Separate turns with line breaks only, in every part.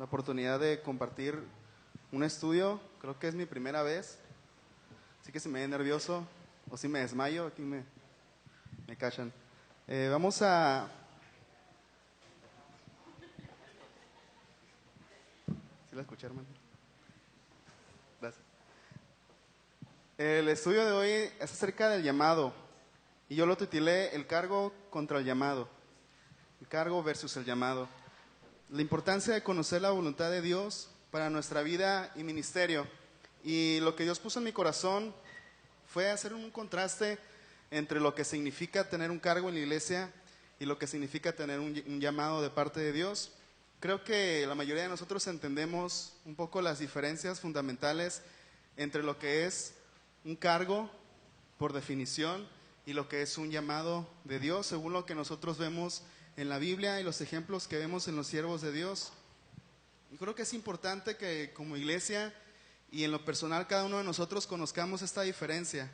la oportunidad de compartir un estudio. Creo que es mi primera vez, así que si me ve nervioso o si me desmayo, aquí me cachan. Vamos a... ¿Sí la escuché, hermano? Gracias. El estudio de hoy es acerca del llamado, y yo lo titulé El cargo contra el llamado. El cargo versus el llamado. La importancia de conocer la voluntad de Dios para nuestra vida y ministerio. Y lo que Dios puso en mi corazón fue hacer un contraste entre lo que significa tener un cargo en la iglesia y lo que significa tener un llamado de parte de Dios. Creo que la mayoría de nosotros entendemos un poco las diferencias fundamentales entre lo que es un cargo por definición y lo que es un llamado de Dios, según lo que nosotros vemos en la Biblia y los ejemplos que vemos en los siervos de Dios. Y creo que es importante que como iglesia y en lo personal cada uno de nosotros conozcamos esta diferencia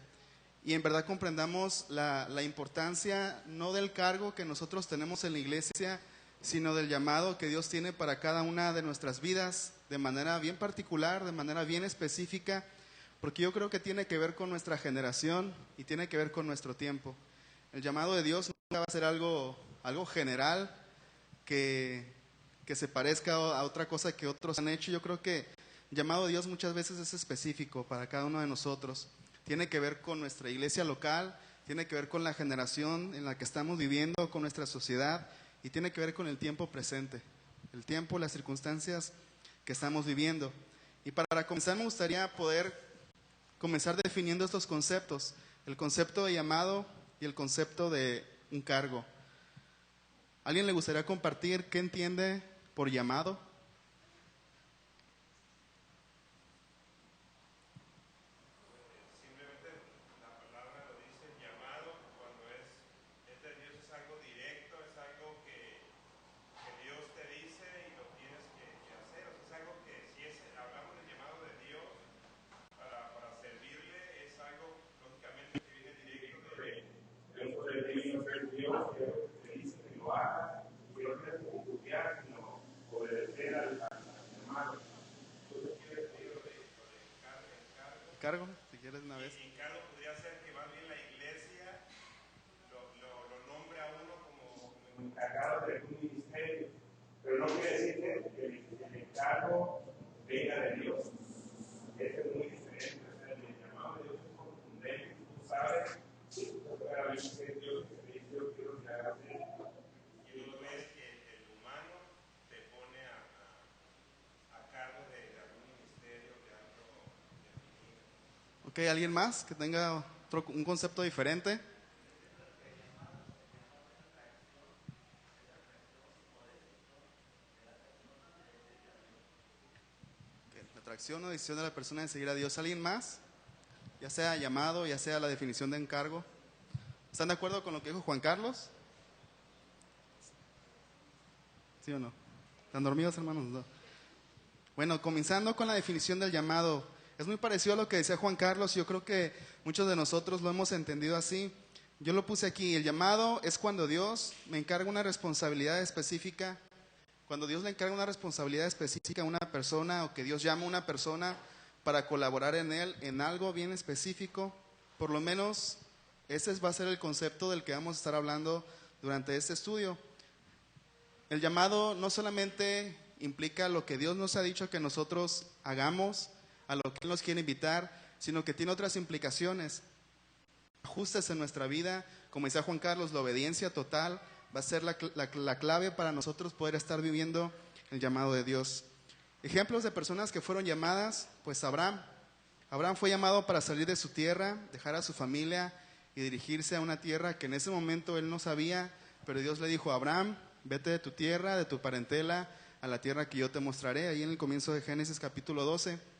y en verdad comprendamos la importancia no del cargo que nosotros tenemos en la iglesia, sino del llamado que Dios tiene para cada una de nuestras vidas de manera bien particular, de manera bien específica, porque yo creo que tiene que ver con nuestra generación y tiene que ver con nuestro tiempo. El llamado de Dios nunca va a ser algo general que se parezca a otra cosa que otros han hecho. Yo creo que el llamado de Dios muchas veces es específico para cada uno de nosotros. Tiene que ver con nuestra iglesia local, tiene que ver con la generación en la que estamos viviendo, con nuestra sociedad, y tiene que ver con el tiempo presente, el tiempo, las circunstancias que estamos viviendo. Y para comenzar me gustaría poder comenzar definiendo estos conceptos, el concepto de llamado y el concepto de un cargo. ¿A alguien le gustaría compartir qué entiende por llamado? Cargo, si quieres una vez.
Encargo podría ser que más bien la iglesia lo nombre a uno como encargado de un ministerio, pero no quiere decir que el encargo venga de Dios. Eso es muy diferente. O sea, el llamado de Dios es contundente. Tú sabes, claramente que Dios te dice: yo quiero que hagas esto. Y no ves que el humano te pone a cargo de algún ministerio, de algo definido.
Ok, ¿alguien más que tenga un concepto diferente? La atracción o decisión de la persona de seguir a Dios. ¿Alguien más? Ya sea llamado, ya sea la definición de encargo. ¿Están de acuerdo con lo que dijo Juan Carlos? ¿Sí o no? ¿Están dormidos, hermanos? No. Bueno, comenzando con la definición del llamado. Es muy parecido a lo que decía Juan Carlos. Yo creo que muchos de nosotros lo hemos entendido así. Yo lo puse aquí. El llamado es cuando Dios me encarga una responsabilidad específica. Cuando Dios le encarga una responsabilidad específica a una persona, o que Dios llama a una persona para colaborar en él, en algo bien específico. Por lo menos ese va a ser el concepto del que vamos a estar hablando durante este estudio. El llamado no solamente implica lo que Dios nos ha dicho que nosotros hagamos, a lo que Él nos quiere invitar, sino que tiene otras implicaciones, ajustes en nuestra vida. Como decía Juan Carlos, la obediencia total va a ser la clave para nosotros poder estar viviendo el llamado de Dios. Ejemplos de personas que fueron llamadas, pues Abraham. Abraham fue llamado para salir de su tierra, dejar a su familia y dirigirse a una tierra que en ese momento él no sabía, pero Dios le dijo: Abraham, vete de tu tierra, de tu parentela, a la tierra que yo te mostraré, ahí en el comienzo de Génesis capítulo 12.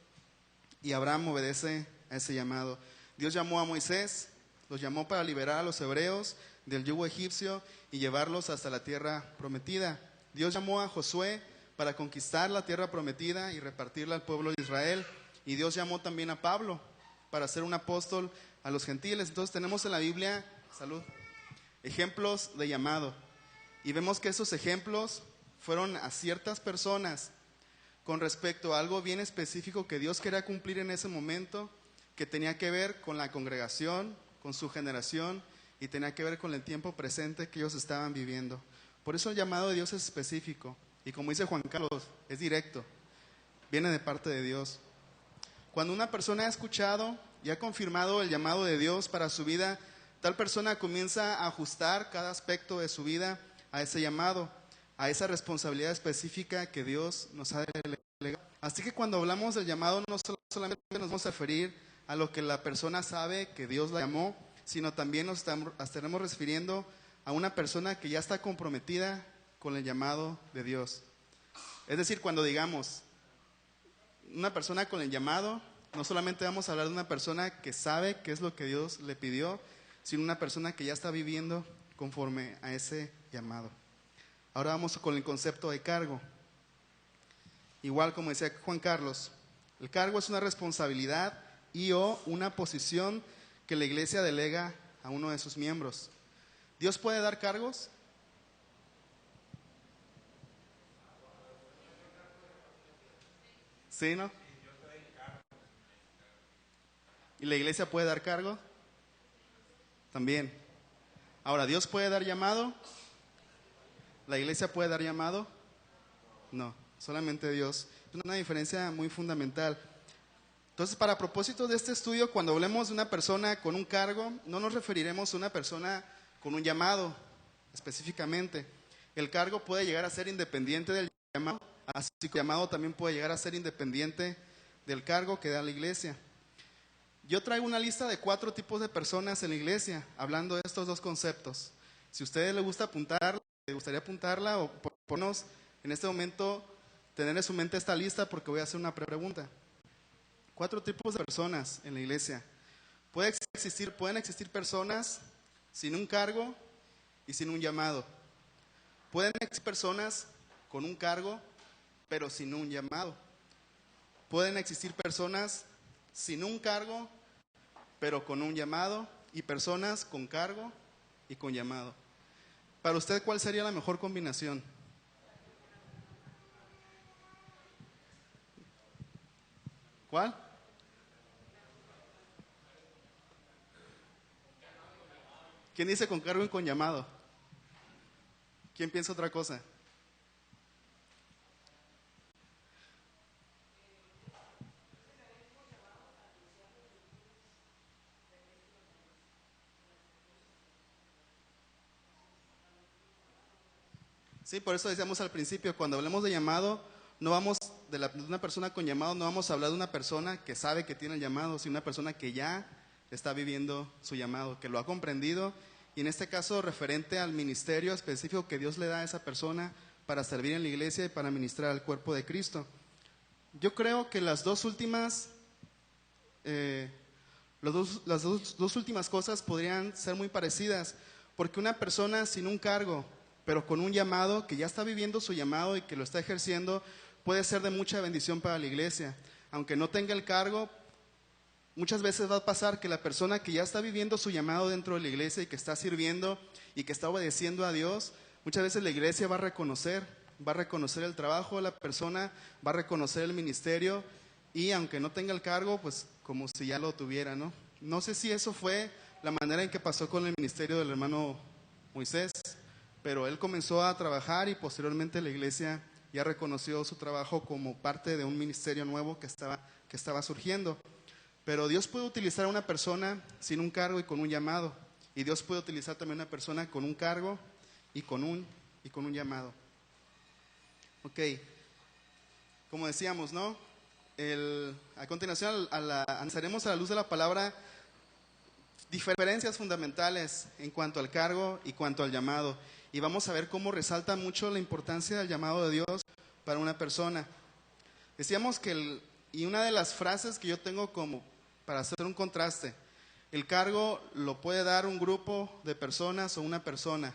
Y Abraham obedece a ese llamado. Dios llamó a Moisés, los llamó para liberar a los hebreos del yugo egipcio y llevarlos hasta la tierra prometida. Dios llamó a Josué para conquistar la tierra prometida y repartirla al pueblo de Israel. Y Dios llamó también a Pablo para ser un apóstol a los gentiles. Entonces tenemos en la Biblia, ejemplos de llamado. Y vemos que esos ejemplos fueron a ciertas personas. con respecto a algo bien específico que Dios quería cumplir en ese momento, que tenía que ver con la congregación, con su generación y tenía que ver con el tiempo presente que ellos estaban viviendo. Por eso el llamado de Dios es específico y, como dice Juan Carlos, es directo, viene de parte de Dios. Cuando una persona ha escuchado y ha confirmado el llamado de Dios para su vida, tal persona comienza a ajustar cada aspecto de su vida a ese llamado, a esa responsabilidad específica que Dios nos ha delegado. Así que cuando hablamos del llamado, no solamente nos vamos a referir a lo que la persona sabe que Dios la llamó, sino también nos estaremos refiriendo a una persona que ya está comprometida con el llamado de Dios. Es decir, cuando digamos una persona con el llamado, no solamente vamos a hablar de una persona que sabe qué es lo que Dios le pidió, sino una persona que ya está viviendo conforme a ese llamado. Ahora vamos con el concepto de cargo. Igual como decía Juan Carlos, el cargo es una responsabilidad y o una posición que la iglesia delega a uno de sus miembros. ¿Dios puede dar cargos? ¿Sí, no? ¿Y la iglesia puede dar cargo? También. Ahora, ¿Dios puede dar llamado? ¿La iglesia puede dar llamado? No, solamente Dios. Es una diferencia muy fundamental. Entonces, para propósito de este estudio, cuando hablemos de una persona con un cargo, no nos referiremos a una persona con un llamado específicamente. El cargo puede llegar a ser independiente del llamado, así que el llamado también puede llegar a ser independiente del cargo que da la iglesia. Yo traigo una lista de 4 tipos de personas en la iglesia, hablando de estos dos conceptos. Si a ustedes les gusta apuntarla, les gustaría apuntarla o ponernos en este momento, tener en su mente esta lista porque voy a hacer una pregunta. 4 tipos de personas en la iglesia. Pueden existir personas sin un cargo y sin un llamado. Pueden existir personas con un cargo, pero sin un llamado. Pueden existir personas sin un cargo, pero con un llamado, y personas con cargo y con llamado. Para usted, ¿cuál sería la mejor combinación? ¿Cuál? ¿Quién dice con cargo y con llamado? ¿Quién piensa otra cosa? Sí, por eso decíamos al principio, cuando hablemos de llamado, no vamos de una persona con llamado, no vamos a hablar de una persona que sabe que tiene el llamado, sino una persona que ya está viviendo su llamado, que lo ha comprendido, y en este caso referente al ministerio específico que Dios le da a esa persona para servir en la iglesia y para ministrar al cuerpo de Cristo. Yo creo que las dos últimas cosas podrían ser muy parecidas, porque una persona sin un cargo, pero con un llamado, que ya está viviendo su llamado y que lo está ejerciendo, puede ser de mucha bendición para la iglesia. Aunque no tenga el cargo, muchas veces va a pasar que la persona que ya está viviendo su llamado dentro de la iglesia y que está sirviendo y que está obedeciendo a Dios, muchas veces la iglesia va a reconocer el trabajo de la persona, va a reconocer el ministerio, y aunque no tenga el cargo, pues como si ya lo tuviera, ¿no? No sé si eso fue la manera en que pasó con el ministerio del hermano Moisés, pero él comenzó a trabajar y posteriormente la iglesia ya reconoció su trabajo como parte de un ministerio nuevo que estaba surgiendo. Pero Dios puede utilizar a una persona sin un cargo y con un llamado, y Dios puede utilizar también a una persona con un cargo y con un llamado. Ok, como decíamos, ¿no? A continuación analizaremos a la luz de la palabra diferencias fundamentales en cuanto al cargo y cuanto al llamado. Y vamos a ver cómo resalta mucho la importancia del llamado de Dios para una persona. Decíamos y una de las frases que yo tengo como para hacer un contraste, el cargo lo puede dar un grupo de personas o una persona,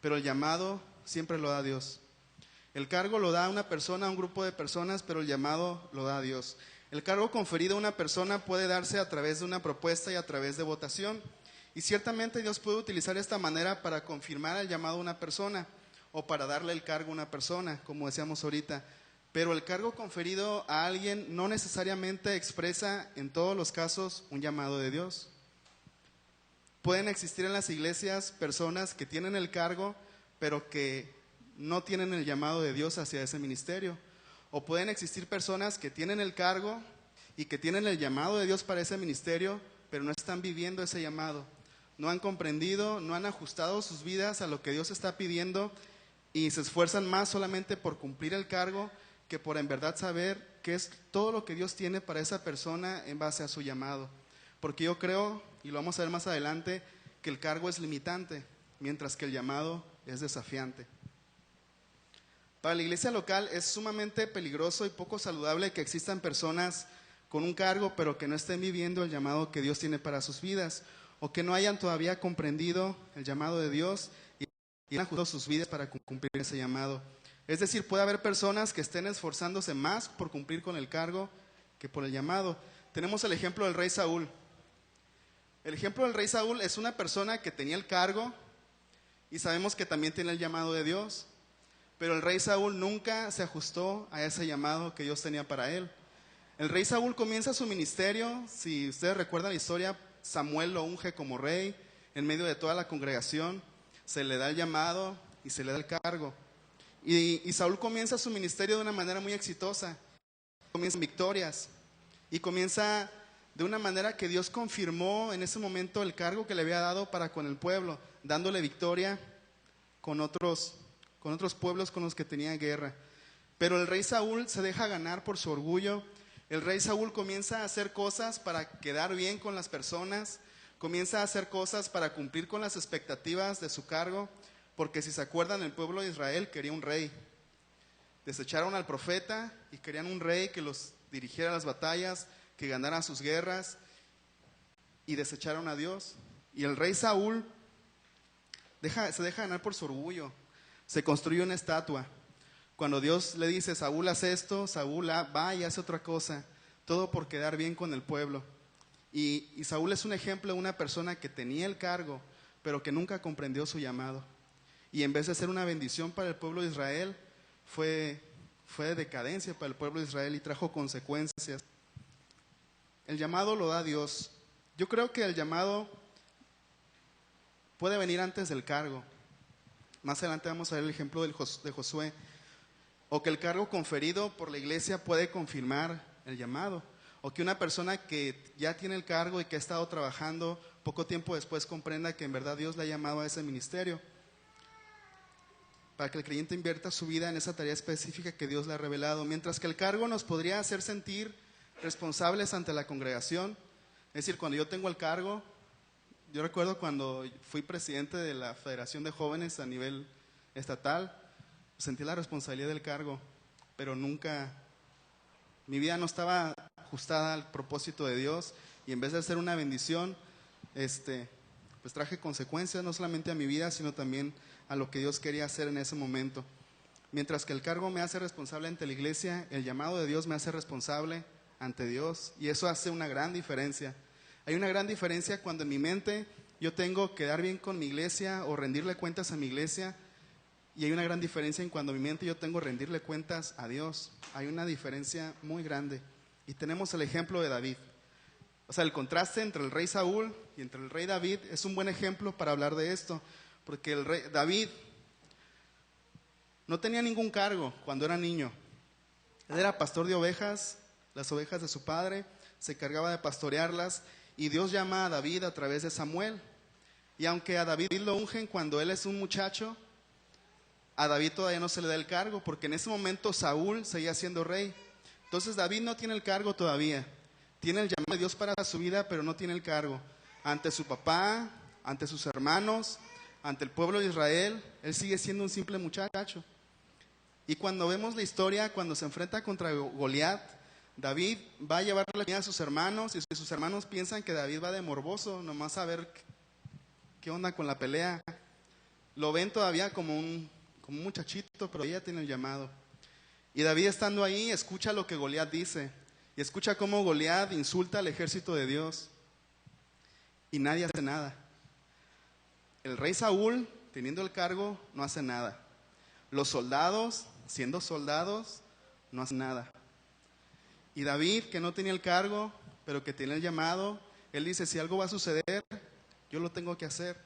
pero el llamado siempre lo da Dios. El cargo lo da una persona, un grupo de personas, pero el llamado lo da Dios. El cargo conferido a una persona puede darse a través de una propuesta y a través de votación. Y ciertamente Dios puede utilizar esta manera para confirmar el llamado a una persona o para darle el cargo a una persona, como decíamos ahorita. Pero el cargo conferido a alguien no necesariamente expresa en todos los casos un llamado de Dios. Pueden existir en las iglesias personas que tienen el cargo, pero que no tienen el llamado de Dios hacia ese ministerio. O pueden existir personas que tienen el cargo y que tienen el llamado de Dios para ese ministerio, pero no están viviendo ese llamado. No han comprendido, no han ajustado sus vidas a lo que Dios está pidiendo y se esfuerzan más solamente por cumplir el cargo que por en verdad saber qué es todo lo que Dios tiene para esa persona en base a su llamado. Porque yo creo, y lo vamos a ver más adelante, que el cargo es limitante, mientras que el llamado es desafiante. Para la iglesia local es sumamente peligroso y poco saludable que existan personas con un cargo, pero que no estén viviendo el llamado que Dios tiene para sus vidas, o que no hayan todavía comprendido el llamado de Dios y han ajustado sus vidas para cumplir ese llamado. Es decir, puede haber personas que estén esforzándose más por cumplir con el cargo que por el llamado. Tenemos el ejemplo del rey Saúl. El ejemplo del rey Saúl es una persona que tenía el cargo y sabemos que también tiene el llamado de Dios, pero el rey Saúl nunca se ajustó a ese llamado que Dios tenía para él. El rey Saúl comienza su ministerio, si ustedes recuerdan la historia, Samuel lo unge como rey en medio de toda la congregación, se le da el llamado y se le da el cargo. Y Saúl comienza su ministerio de una manera muy exitosa, comienza victorias y comienza de una manera que Dios confirmó en ese momento el cargo que le había dado para con el pueblo, dándole victoria con otros pueblos con los que tenía guerra. Pero el rey Saúl se deja ganar por su orgullo. El rey Saúl comienza a hacer cosas para quedar bien con las personas, comienza a hacer cosas para cumplir con las expectativas de su cargo, porque si se acuerdan, el pueblo de Israel quería un rey. Desecharon al profeta y querían un rey que los dirigiera a las batallas, que ganara sus guerras, y desecharon a Dios. Y el rey Saúl se deja ganar por su orgullo. Se construye una estatua. Cuando Dios le dice, Saúl, haz esto, Saúl va y hace otra cosa, todo por quedar bien con el pueblo. Y Saúl es un ejemplo de una persona que tenía el cargo, pero que nunca comprendió su llamado. Y en vez de ser una bendición para el pueblo de Israel, fue de decadencia para el pueblo de Israel y trajo consecuencias. El llamado lo da Dios. Yo creo que el llamado puede venir antes del cargo. Más adelante vamos a ver el ejemplo de Josué. O que el cargo conferido por la iglesia puede confirmar el llamado. O que una persona que ya tiene el cargo y que ha estado trabajando, poco tiempo después comprenda que en verdad Dios le ha llamado a ese ministerio. Para que el creyente invierta su vida en esa tarea específica que Dios le ha revelado. Mientras que el cargo nos podría hacer sentir responsables ante la congregación. Es decir, cuando yo tengo el cargo, yo recuerdo cuando fui presidente de la Federación de Jóvenes a nivel estatal, sentí la responsabilidad del cargo, pero nunca, mi vida no estaba ajustada al propósito de Dios y en vez de ser una bendición, pues traje consecuencias no solamente a mi vida, sino también a lo que Dios quería hacer en ese momento. Mientras que el cargo me hace responsable ante la iglesia, el llamado de Dios me hace responsable ante Dios, y eso hace una gran diferencia. Hay una gran diferencia cuando en mi mente yo tengo que quedar bien con mi iglesia o rendirle cuentas a mi iglesia, y hay una gran diferencia en cuando en mi mente yo tengo que rendirle cuentas a Dios. Hay una diferencia muy grande. Y tenemos el ejemplo de David. O sea, el contraste entre el rey Saúl y entre el rey David es un buen ejemplo para hablar de esto, porque el rey David no tenía ningún cargo cuando era niño. Él era pastor de ovejas, las ovejas de su padre, se encargaba de pastorearlas, y Dios llama a David a través de Samuel. Y aunque a David lo ungen cuando él es un muchacho, a David todavía no se le da el cargo, porque en ese momento Saúl seguía siendo rey. Entonces David no tiene el cargo todavía. Tiene el llamado de Dios para su vida, pero no tiene el cargo. Ante su papá, ante sus hermanos, ante el pueblo de Israel, él sigue siendo un simple muchacho. Y cuando vemos la historia, cuando se enfrenta contra Goliat, David va a llevar la comida a sus hermanos, y sus hermanos piensan que David va de morboso, nomás a ver qué onda con la pelea. Lo ven todavía como un muchachito, pero ella tiene el llamado. Y David, estando ahí, escucha lo que Goliat dice, y escucha cómo Goliat insulta al ejército de Dios, y nadie hace nada. El rey Saúl, teniendo el cargo, no hace nada. Los soldados, siendo soldados, no hacen nada. Y David, que no tenía el cargo, pero que tenía el llamado, él dice, si algo va a suceder, yo lo tengo que hacer.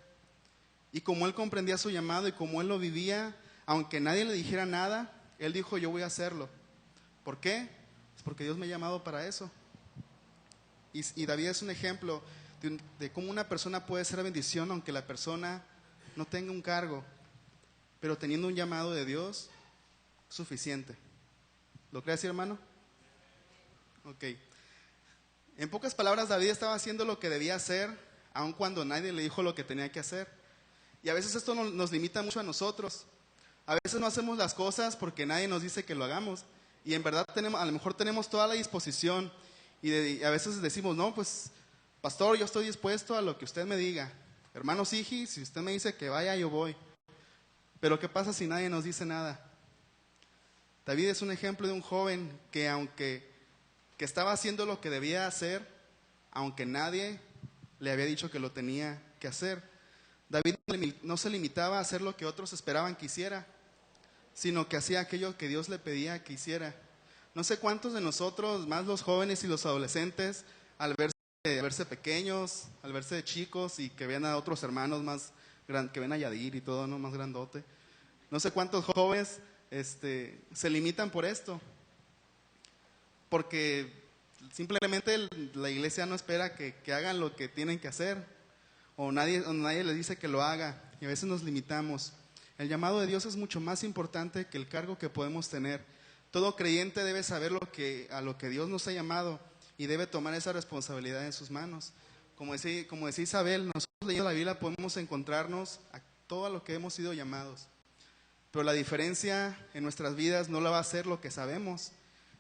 Y como él comprendía su llamado y como él lo vivía, aunque nadie le dijera nada, él dijo, yo voy a hacerlo. ¿Por qué? Es porque Dios me ha llamado para eso. Y David es un ejemplo de cómo una persona puede ser bendición aunque la persona no tenga un cargo, pero teniendo un llamado de Dios, suficiente. ¿Lo crees, hermano? Ok. En pocas palabras, David estaba haciendo lo que debía hacer, aun cuando nadie le dijo lo que tenía que hacer. Y a veces esto nos limita mucho a nosotros. A veces no hacemos las cosas porque nadie nos dice que lo hagamos. Y en verdad a lo mejor tenemos toda la disposición. Y a veces decimos, no, pues, pastor, yo estoy dispuesto a lo que usted me diga. Hermano Sigi, si usted me dice que vaya, yo voy. Pero ¿qué pasa si nadie nos dice nada? David es un ejemplo de un joven que que estaba haciendo lo que debía hacer, aunque nadie le había dicho que lo tenía que hacer. David no se limitaba a hacer lo que otros esperaban que hiciera, sino que hacía aquello que Dios le pedía que hiciera. No sé cuántos de nosotros, más los jóvenes y los adolescentes, al verse pequeños, al verse chicos y que vean a otros hermanos más grandes, que ven a Yadir y todo, ¿no? Más grandote. No sé cuántos jóvenes se limitan por esto, porque simplemente la iglesia no espera que hagan lo que tienen que hacer, o nadie les dice que lo haga, y a veces nos limitamos. El llamado de Dios es mucho más importante que el cargo que podemos tener. Todo creyente debe saber a lo que Dios nos ha llamado y debe tomar esa responsabilidad en sus manos. Como decía Isabel, nosotros leyendo la Biblia podemos encontrarnos a todo a lo que hemos sido llamados. Pero la diferencia en nuestras vidas no la va a ser lo que sabemos,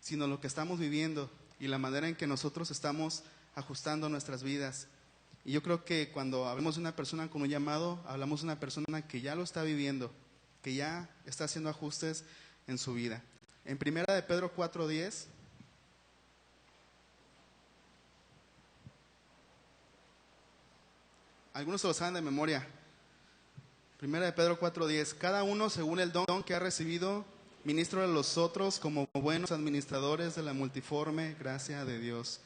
sino lo que estamos viviendo y la manera en que nosotros estamos ajustando nuestras vidas. Y yo creo que cuando hablamos de una persona con un llamado, hablamos de una persona que ya lo está viviendo, que ya está haciendo ajustes en su vida. En 1 de Pedro 4:10, algunos se lo saben de memoria. 1 de Pedro 4:10, cada uno según el don que ha recibido, ministro a los otros como buenos administradores de la multiforme gracia de Dios.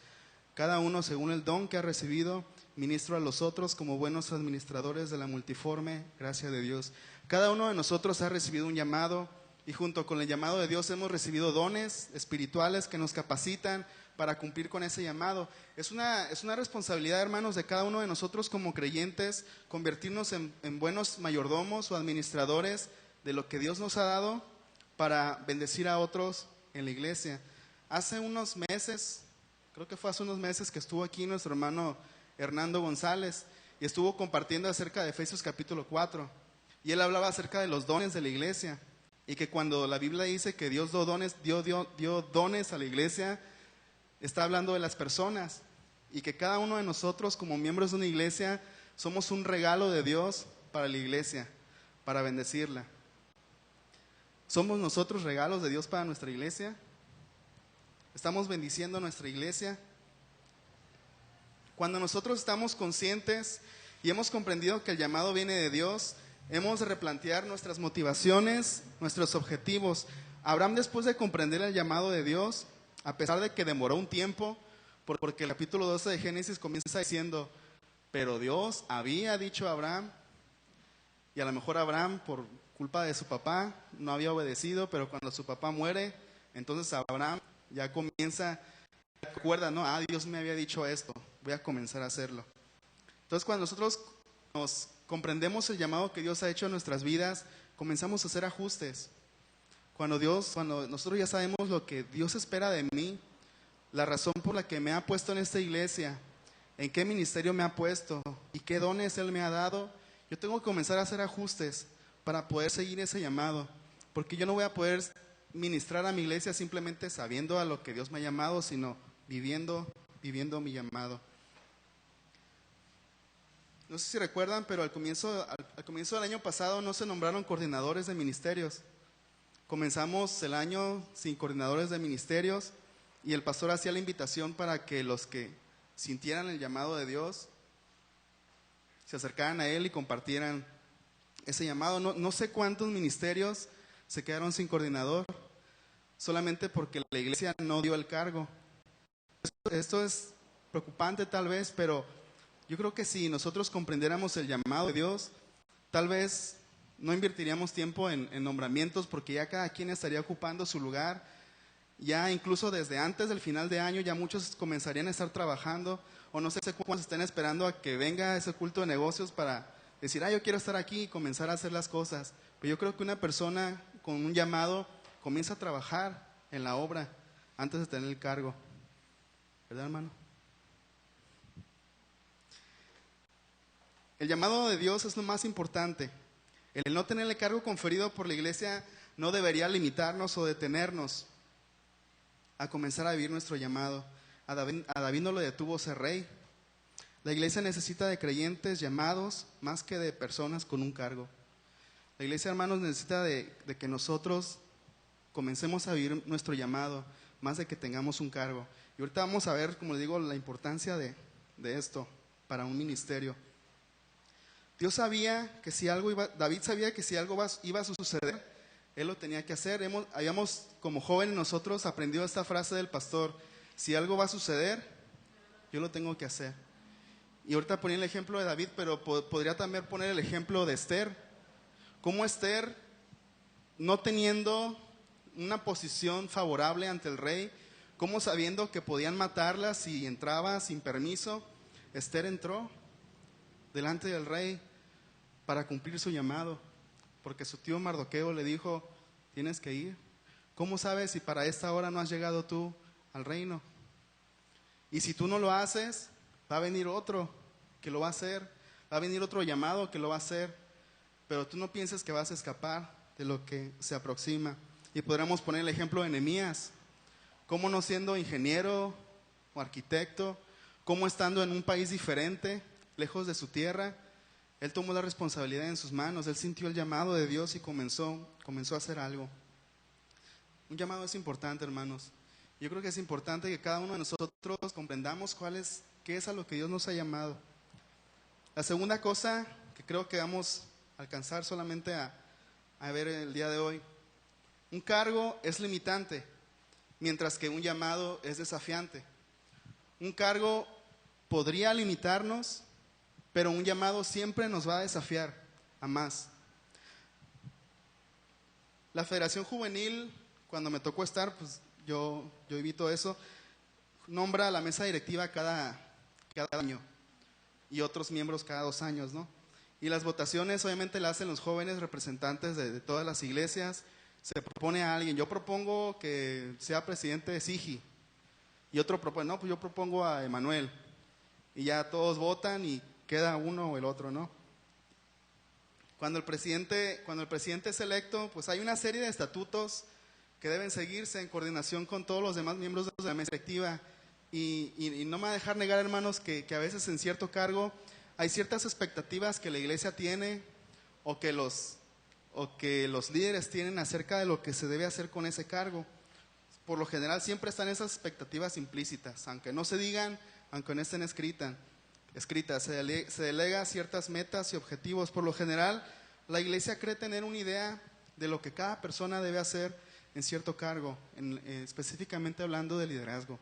Cada uno según el don que ha recibido, ministro a los otros como buenos administradores de la multiforme gracia de Dios. Cada uno de nosotros ha recibido un llamado y junto con el llamado de Dios hemos recibido dones espirituales que nos capacitan para cumplir con ese llamado. Es una responsabilidad, hermanos, de cada uno de nosotros como creyentes, convertirnos en buenos mayordomos o administradores de lo que Dios nos ha dado para bendecir a otros en la iglesia. Hace unos meses, creo que fue hace unos meses que estuvo aquí nuestro hermano Hernando González y estuvo compartiendo acerca de Efesios capítulo 4. Y él hablaba acerca de los dones de la iglesia y que cuando la Biblia dice que Dios dio dones a la iglesia, está hablando de las personas y que cada uno de nosotros como miembros de una iglesia somos un regalo de Dios para la iglesia, para bendecirla. ¿Somos nosotros regalos de Dios para nuestra iglesia? ¿Estamos bendiciendo a nuestra iglesia? Cuando nosotros estamos conscientes y hemos comprendido que el llamado viene de Dios, hemos de replantear nuestras motivaciones, nuestros objetivos. Abraham, después de comprender el llamado de Dios, a pesar de que demoró un tiempo, porque el capítulo 12 de Génesis comienza diciendo, pero Dios había dicho a Abraham, y a lo mejor Abraham, por culpa de su papá, no había obedecido, pero cuando su papá muere, entonces Abraham ya comienza, recuerda, no, Dios me había dicho esto, voy a comenzar a hacerlo. Entonces cuando nosotros nos comprendemos el llamado que Dios ha hecho en nuestras vidas, comenzamos a hacer ajustes. Cuando nosotros ya sabemos lo que Dios espera de mí, la razón por la que me ha puesto en esta iglesia, en qué ministerio me ha puesto y qué dones Él me ha dado, yo tengo que comenzar a hacer ajustes para poder seguir ese llamado, porque yo no voy a poder ministrar a mi iglesia simplemente sabiendo a lo que Dios me ha llamado, sino viviendo mi llamado. No sé si recuerdan, pero al comienzo del año pasado no se nombraron coordinadores de ministerios. Comenzamos el año sin coordinadores de ministerios y el pastor hacía la invitación para que los que sintieran el llamado de Dios se acercaran a él y compartieran ese llamado. No sé cuántos ministerios se quedaron sin coordinador, solamente porque la iglesia no dio el cargo. Esto es preocupante tal vez, pero yo creo que si nosotros comprendiéramos el llamado de Dios, tal vez no invertiríamos tiempo en nombramientos, porque ya cada quien estaría ocupando su lugar. Ya incluso desde antes del final de año ya muchos comenzarían a estar trabajando, o no sé cuántos estén esperando a que venga ese culto de negocios para decir, yo quiero estar aquí y comenzar a hacer las cosas. Pero yo creo que una persona con un llamado comienza a trabajar en la obra antes de tener el cargo. ¿Verdad, hermano? El llamado de Dios es lo más importante. El no tener el cargo conferido por la iglesia no debería limitarnos o detenernos a comenzar a vivir nuestro llamado. A David no lo detuvo ser rey. La iglesia necesita de creyentes llamados más que de personas con un cargo. La iglesia, hermanos, necesita de que nosotros comencemos a vivir nuestro llamado más de que tengamos un cargo. Y ahorita vamos a ver, como les digo, la importancia de esto para un ministerio. David sabía que si algo iba a suceder, él lo tenía que hacer. Habíamos como jóvenes nosotros aprendido esta frase del pastor: si algo va a suceder, yo lo tengo que hacer. Y ahorita ponía el ejemplo de David, pero podría también poner el ejemplo de Esther. Cómo Esther, no teniendo una posición favorable ante el rey, como sabiendo que podían matarla si entraba sin permiso, Esther entró delante del rey para cumplir su llamado, porque su tío Mardoqueo le dijo: tienes que ir. ¿Cómo sabes si para esta hora no has llegado tú al reino? Y si tú no lo haces, va a venir otro que lo va a hacer, va a venir otro llamado que lo va a hacer, pero tú no pienses que vas a escapar de lo que se aproxima. Y podríamos poner el ejemplo de Nehemías, cómo no siendo ingeniero o arquitecto, cómo estando en un país diferente, lejos de su tierra, él tomó la responsabilidad en sus manos. Él sintió el llamado de Dios y comenzó a hacer algo. Un llamado es importante, hermanos. Yo creo que es importante que cada uno de nosotros comprendamos qué es a lo que Dios nos ha llamado. La segunda cosa que creo que vamos a alcanzar solamente a ver el día de hoy: un cargo es limitante, mientras que un llamado es desafiante. Un cargo podría limitarnos, pero un llamado siempre nos va a desafiar a más. La Federación Juvenil, cuando me tocó estar, pues yo viví todo eso, nombra a la mesa directiva cada año y otros miembros cada 2 años, ¿no? Y las votaciones obviamente las hacen los jóvenes representantes de todas las iglesias. Se propone a alguien. Yo propongo que sea presidente de SIGI, y otro propone, no, pues yo propongo a Emanuel, y ya todos votan y queda uno o el otro, ¿no? Cuando el presidente es electo, pues hay una serie de estatutos que deben seguirse en coordinación con todos los demás miembros de la mesa directiva. Y no me va a dejar negar, hermanos, que a veces en cierto cargo hay ciertas expectativas que la iglesia tiene, o que los líderes tienen acerca de lo que se debe hacer con ese cargo. Por lo general siempre están esas expectativas implícitas, aunque no se digan, aunque no estén escritas. Se delega ciertas metas y objetivos. Por lo general, la iglesia cree tener una idea de lo que cada persona debe hacer en cierto cargo, específicamente hablando de liderazgo.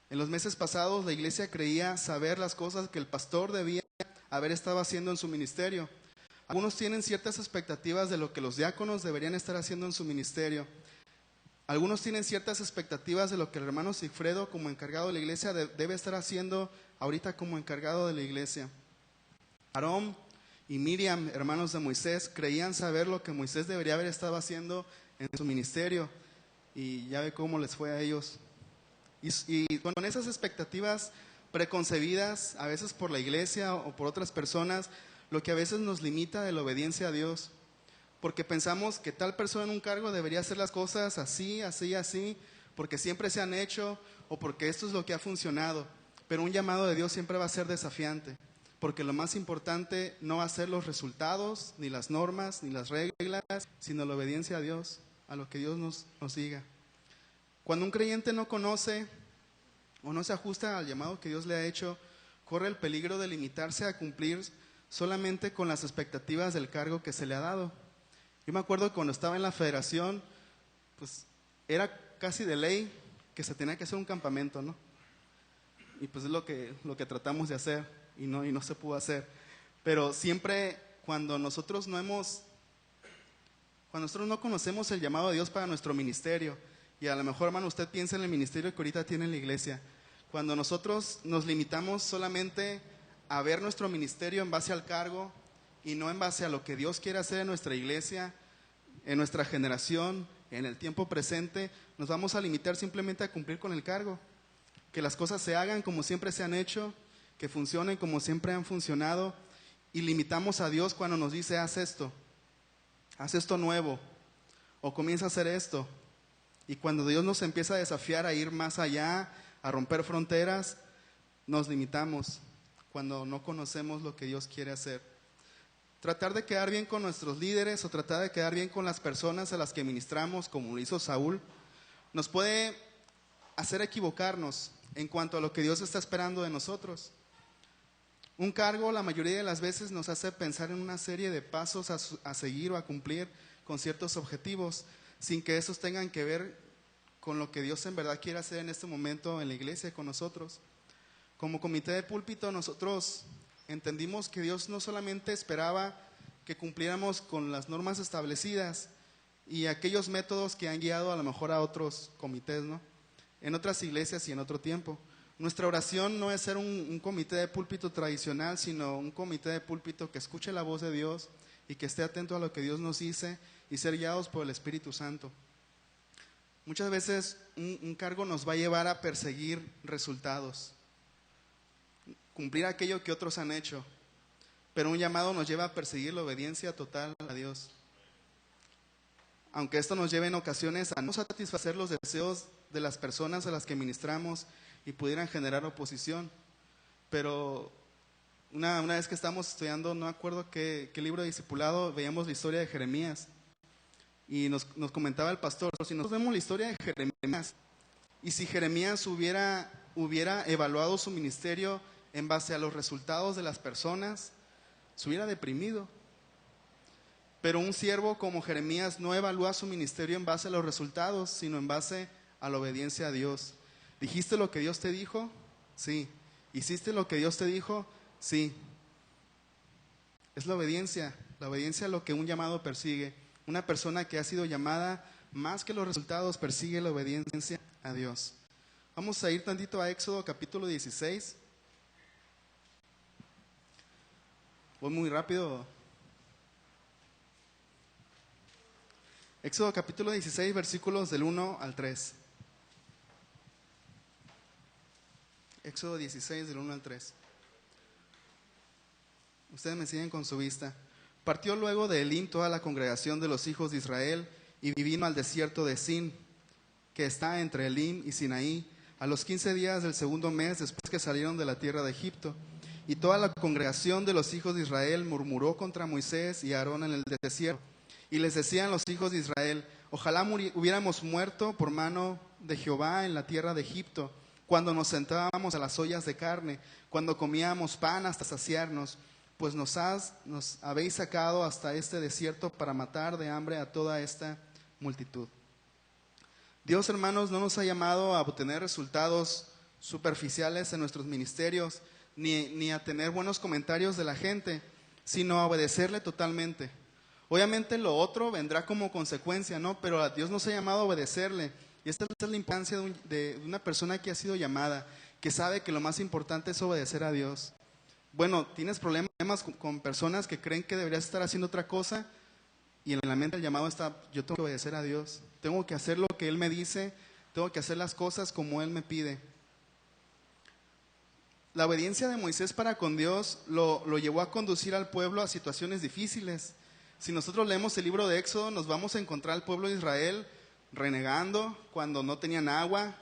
En los meses pasados, la iglesia creía saber las cosas que el pastor debía haber estado haciendo en su ministerio. Algunos tienen ciertas expectativas de lo que los diáconos deberían estar haciendo en su ministerio. Algunos tienen ciertas expectativas de lo que el hermano Sigfredo, como encargado de la iglesia, debe estar haciendo ahorita como encargado de la iglesia. Aarón y Miriam, hermanos de Moisés, creían saber lo que Moisés debería haber estado haciendo en su ministerio, y ya ve cómo les fue a ellos. Y con esas expectativas preconcebidas, a veces por la iglesia o por otras personas, lo que a veces nos limita de la obediencia a Dios, porque pensamos que tal persona en un cargo debería hacer las cosas así, así, así, porque siempre se han hecho, o porque esto es lo que ha funcionado. Pero un llamado de Dios siempre va a ser desafiante, porque lo más importante no va a ser los resultados, ni las normas, ni las reglas, sino la obediencia a Dios, a lo que Dios nos diga. Cuando un creyente no conoce o no se ajusta al llamado que Dios le ha hecho, corre el peligro de limitarse a cumplir solamente con las expectativas del cargo que se le ha dado. Yo me acuerdo que cuando estaba en la federación, pues era casi de ley que se tenía que hacer un campamento, ¿no? Y pues es lo que tratamos de hacer y no se pudo hacer. Pero siempre cuando nosotros no conocemos el llamado de Dios para nuestro ministerio, y a lo mejor, hermano, usted piensa en el ministerio que ahorita tiene en la iglesia, cuando nosotros nos limitamos solamente a ver nuestro ministerio en base al cargo y no en base a lo que Dios quiere hacer en nuestra iglesia, en nuestra generación, en el tiempo presente, nos vamos a limitar simplemente a cumplir con el cargo. Que las cosas se hagan como siempre se han hecho, que funcionen como siempre han funcionado, y limitamos a Dios cuando nos dice: haz esto nuevo, o comienza a hacer esto. Y cuando Dios nos empieza a desafiar a ir más allá, a romper fronteras, nos limitamos cuando no conocemos lo que Dios quiere hacer. Tratar de quedar bien con nuestros líderes o tratar de quedar bien con las personas a las que ministramos, como lo hizo Saúl, nos puede hacer equivocarnos en cuanto a lo que Dios está esperando de nosotros. Un cargo, la mayoría de las veces, nos hace pensar en una serie de pasos a seguir o a cumplir con ciertos objetivos, sin que esos tengan que ver con lo que Dios en verdad quiere hacer en este momento en la iglesia con nosotros. Como comité de púlpito, nosotros entendimos que Dios no solamente esperaba que cumpliéramos con las normas establecidas y aquellos métodos que han guiado a lo mejor a otros comités, ¿no?, en otras iglesias y en otro tiempo. Nuestra oración no es ser un comité de púlpito tradicional, sino un comité de púlpito que escuche la voz de Dios y que esté atento a lo que Dios nos dice y ser guiados por el Espíritu Santo. Muchas veces un cargo nos va a llevar a perseguir resultados, cumplir aquello que otros han hecho, pero un llamado nos lleva a perseguir la obediencia total a Dios. Aunque esto nos lleve en ocasiones a no satisfacer los deseos de las personas a las que ministramos y pudieran generar oposición. Pero una vez que estábamos estudiando, no me acuerdo qué libro de discipulado, veíamos la historia de Jeremías. Y nos comentaba el pastor: si nosotros vemos la historia de Jeremías, y si Jeremías hubiera evaluado su ministerio en base a los resultados de las personas, se hubiera deprimido. Pero un siervo como Jeremías no evalúa su ministerio en base a los resultados, sino en base a la obediencia a Dios. ¿Dijiste lo que Dios te dijo? Sí. ¿Hiciste lo que Dios te dijo? Sí. Es la obediencia a lo que un llamado persigue. Una persona que ha sido llamada, más que los resultados, persigue la obediencia a Dios. Vamos a ir tantito a Éxodo capítulo 16. Voy muy rápido. Éxodo capítulo 16, versículos del 1 al 3. Éxodo 16, del 1 al 3. Ustedes me siguen con su vista. Partió luego de Elim toda la congregación de los hijos de Israel y vino al desierto de Sin, que está entre Elim y Sinaí, a los 15 días del segundo mes después que salieron de la tierra de Egipto. Y toda la congregación de los hijos de Israel murmuró contra Moisés y Aarón en el desierto. Y les decían los hijos de Israel: ojalá hubiéramos muerto por mano de Jehová en la tierra de Egipto, cuando nos sentábamos a las ollas de carne, cuando comíamos pan hasta saciarnos, pues nos habéis sacado hasta este desierto para matar de hambre a toda esta multitud. Dios, hermanos, no nos ha llamado a obtener resultados superficiales en nuestros ministerios, ni a tener buenos comentarios de la gente, sino a obedecerle totalmente. Obviamente lo otro vendrá como consecuencia, ¿no? Pero a Dios nos ha llamado a obedecerle. Y esta es la importancia de una persona que ha sido llamada, que sabe que lo más importante es obedecer a Dios. Bueno, tienes problemas con personas que creen que deberías estar haciendo otra cosa, y en la mente el llamado está: yo tengo que obedecer a Dios, tengo que hacer lo que Él me dice, tengo que hacer las cosas como Él me pide. La obediencia de Moisés para con Dios lo llevó a conducir al pueblo a situaciones difíciles. Si nosotros leemos el libro de Éxodo, nos vamos a encontrar al pueblo de Israel renegando cuando no tenían agua,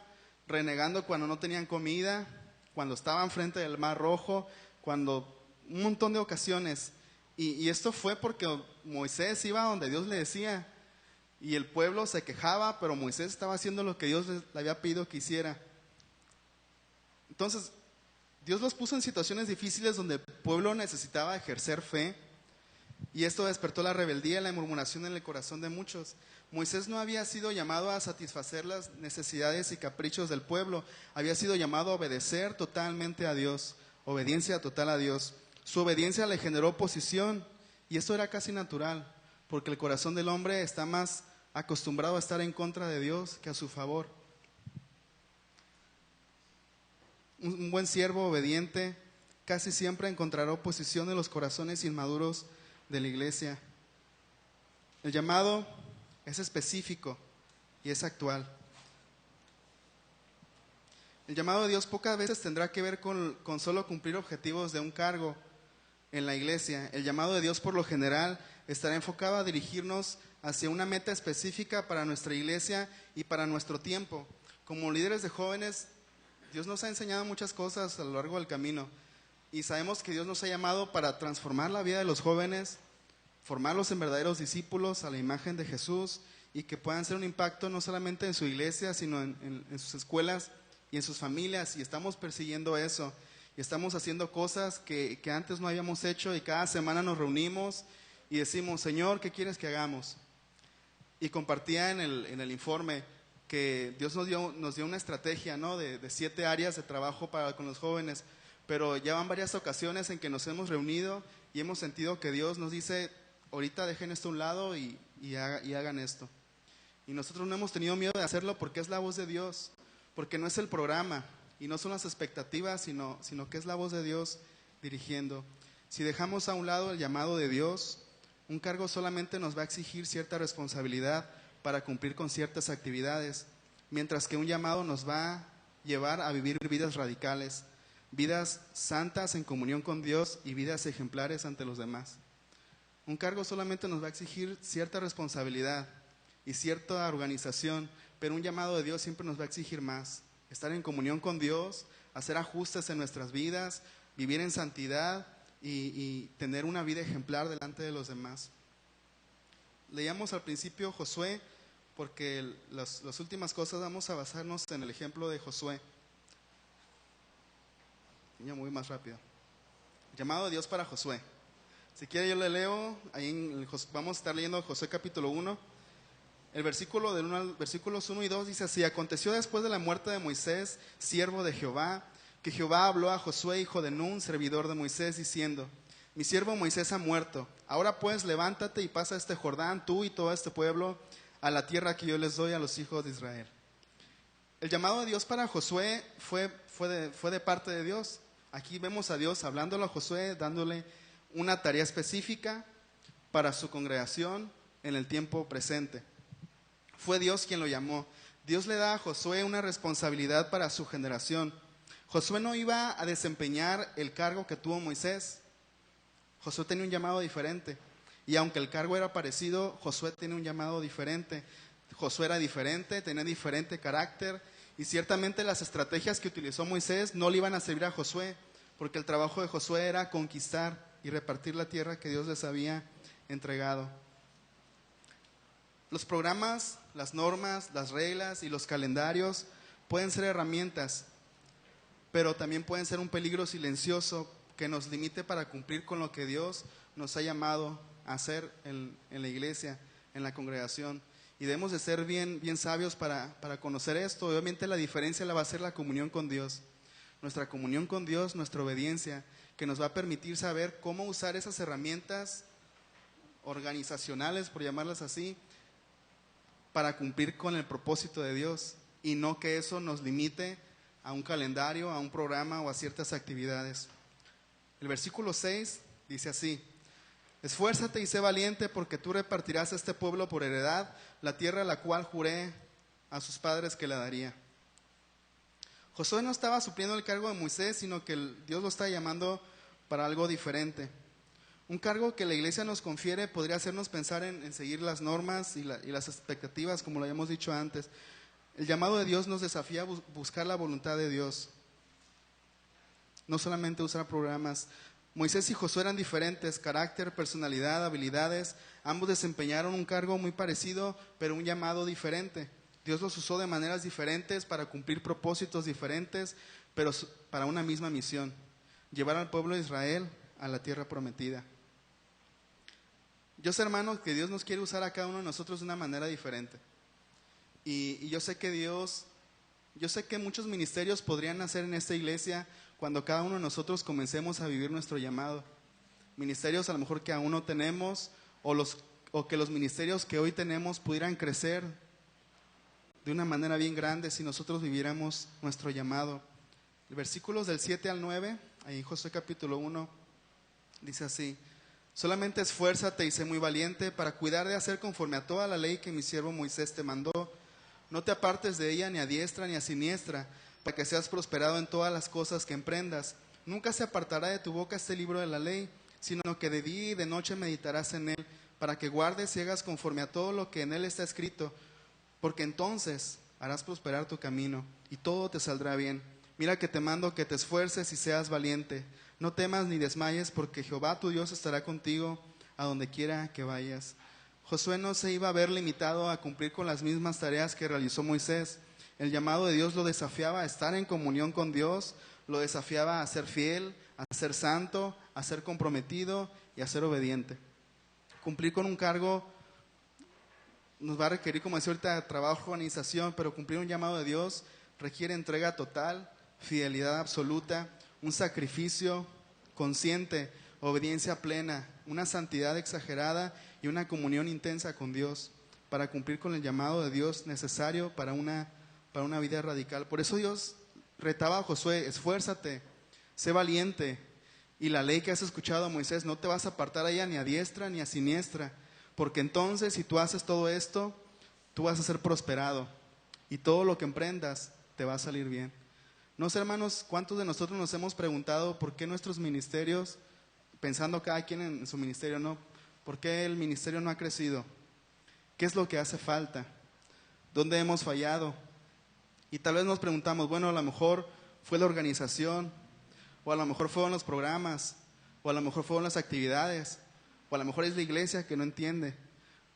renegando cuando no tenían comida, cuando estaban frente del Mar Rojo, cuando un montón de ocasiones. Y esto fue porque Moisés iba donde Dios le decía, y el pueblo se quejaba, pero Moisés estaba haciendo lo que Dios le había pedido que hiciera. Entonces, Dios los puso en situaciones difíciles donde el pueblo necesitaba ejercer fe, Y esto despertó la rebeldía y la murmuración en el corazón de muchos. Moisés no había sido llamado a satisfacer las necesidades y caprichos del pueblo, había sido llamado a obedecer totalmente a Dios, obediencia total a Dios. Su obediencia le generó oposición y esto era casi natural, porque el corazón del hombre está más acostumbrado a estar en contra de Dios que a su favor. Un buen siervo obediente casi siempre encontrará oposición en los corazones inmaduros de la iglesia. El llamado es específico y es actual. El llamado de Dios pocas veces tendrá que ver con solo cumplir objetivos de un cargo en la iglesia. El llamado de Dios por lo general estará enfocado a dirigirnos hacia una meta específica para nuestra iglesia y para nuestro tiempo. Como líderes de jóvenes, Dios nos ha enseñado muchas cosas a lo largo del camino y sabemos que Dios nos ha llamado para transformar la vida de los jóvenes, formarlos en verdaderos discípulos a la imagen de Jesús y que puedan hacer un impacto no solamente en su iglesia, sino en sus escuelas y en sus familias, y estamos persiguiendo eso y estamos haciendo cosas que antes no habíamos hecho, y cada semana nos reunimos y decimos: Señor, ¿qué quieres que hagamos? Y compartía en el informe que Dios nos dio una estrategia, ¿no? de 7 áreas de trabajo con los jóvenes, pero ya van varias ocasiones en que nos hemos reunido y hemos sentido que Dios nos dice: ahorita dejen esto a un lado y hagan esto. Y nosotros no hemos tenido miedo de hacerlo porque es la voz de Dios, porque no es el programa y no son las expectativas, sino que es la voz de Dios dirigiendo. Si dejamos a un lado el llamado de Dios, un cargo solamente nos va a exigir cierta responsabilidad para cumplir con ciertas actividades, mientras que un llamado nos va a llevar a vivir vidas radicales, vidas santas en comunión con Dios y vidas ejemplares ante los demás. Un cargo solamente nos va a exigir cierta responsabilidad y cierta organización, pero un llamado de Dios siempre nos va a exigir más: estar en comunión con Dios, hacer ajustes en nuestras vidas, vivir en santidad y tener una vida ejemplar delante de los demás. Leíamos al principio Josué, porque las últimas cosas vamos a basarnos en el ejemplo de Josué. Ya muy más rápido. Llamado de Dios para Josué. Si quiere yo le leo, vamos a estar leyendo Josué capítulo 1. El versículos 1 y 2 dice así: aconteció después de la muerte de Moisés, siervo de Jehová, que Jehová habló a Josué, hijo de Nun, servidor de Moisés, diciendo: mi siervo Moisés ha muerto. Ahora pues levántate y pasa este Jordán, tú y todo este pueblo, a la tierra que yo les doy a los hijos de Israel. El llamado de Dios para Josué fue de parte de Dios. Aquí vemos a Dios hablándole a Josué, dándole una tarea específica para su congregación en el tiempo presente. Fue Dios quien lo llamó. Dios le da a Josué una responsabilidad para su generación. Josué no iba a desempeñar el cargo que tuvo Moisés. Josué tenía un llamado diferente. Y aunque el cargo era parecido, Josué tenía un llamado diferente. Josué era diferente, tenía diferente carácter. Y ciertamente las estrategias que utilizó Moisés no le iban a servir a Josué, porque el trabajo de Josué era conquistar y repartir la tierra que Dios les había entregado. Los programas, las normas, las reglas y los calendarios pueden ser herramientas, pero también pueden ser un peligro silencioso que nos limite para cumplir con lo que Dios nos ha llamado a hacer en la iglesia, en la congregación. Y debemos de ser bien sabios para conocer esto. Obviamente la diferencia la va a ser la comunión con Dios. Nuestra comunión con Dios, nuestra obediencia, que nos va a permitir saber cómo usar esas herramientas organizacionales, por llamarlas así, para cumplir con el propósito de Dios, y no que eso nos limite a un calendario, a un programa o a ciertas actividades. El versículo 6 dice así: esfuérzate y sé valiente, porque tú repartirás a este pueblo por heredad la tierra a la cual juré a sus padres que la daría. Josué no estaba supliendo el cargo de Moisés, sino que Dios lo está llamando para algo diferente. Un cargo que la iglesia nos confiere podría hacernos pensar en seguir las normas y las expectativas, como lo habíamos dicho antes. El llamado de Dios nos desafía a buscar la voluntad de Dios, no solamente usar programas. Moisés y Josué eran diferentes: carácter, personalidad, habilidades. Ambos desempeñaron un cargo muy parecido, pero un llamado diferente. Dios los usó de maneras diferentes para cumplir propósitos diferentes, pero para una misma misión: llevar al pueblo de Israel a la tierra prometida. Yo sé, hermanos, que Dios nos quiere usar a cada uno de nosotros de una manera diferente. Y yo sé que muchos ministerios podrían nacer en esta iglesia cuando cada uno de nosotros comencemos a vivir nuestro llamado. Ministerios a lo mejor que aún no tenemos, o que los ministerios que hoy tenemos pudieran crecer de una manera bien grande si nosotros viviéramos nuestro llamado. Versículos del 7 al 9, ahí en Josué capítulo 1, dice así: solamente esfuérzate y sé muy valiente para cuidar de hacer conforme a toda la ley que mi siervo Moisés te mandó. No te apartes de ella ni a diestra ni a siniestra, para que seas prosperado en todas las cosas que emprendas. Nunca se apartará de tu boca este libro de la ley, sino que de día y de noche meditarás en él, para que guardes y hagas conforme a todo lo que en él está escrito, porque entonces harás prosperar tu camino y todo te saldrá bien. Mira que te mando que te esfuerces y seas valiente. No temas ni desmayes, porque Jehová tu Dios estará contigo a donde quiera que vayas. Josué no se iba a ver limitado a cumplir con las mismas tareas que realizó Moisés. El llamado de Dios lo desafiaba a estar en comunión con Dios, lo desafiaba a ser fiel, a ser santo, a ser comprometido y a ser obediente. Cumplir con un cargo nos va a requerir, como decía ahorita, trabajo, organización, pero cumplir un llamado de Dios requiere entrega total, fidelidad absoluta, un sacrificio consciente, obediencia plena, una santidad exagerada y una comunión intensa con Dios para cumplir con el llamado de Dios necesario para una vida radical. Por eso Dios retaba a Josué: esfuérzate, sé valiente, y la ley que has escuchado a Moisés no te vas a apartar a ella ni a diestra ni a siniestra, porque entonces si tú haces todo esto, tú vas a ser prosperado y todo lo que emprendas te va a salir bien. No sé, hermanos, ¿cuántos de nosotros nos hemos preguntado por qué nuestros ministerios, pensando cada quien en su ministerio, no? ¿Por qué el ministerio no ha crecido? ¿Qué es lo que hace falta? ¿Dónde hemos fallado? Y tal vez nos preguntamos, bueno, a lo mejor fue la organización, o a lo mejor fueron los programas, o a lo mejor fueron las actividades, o a lo mejor es la iglesia que no entiende.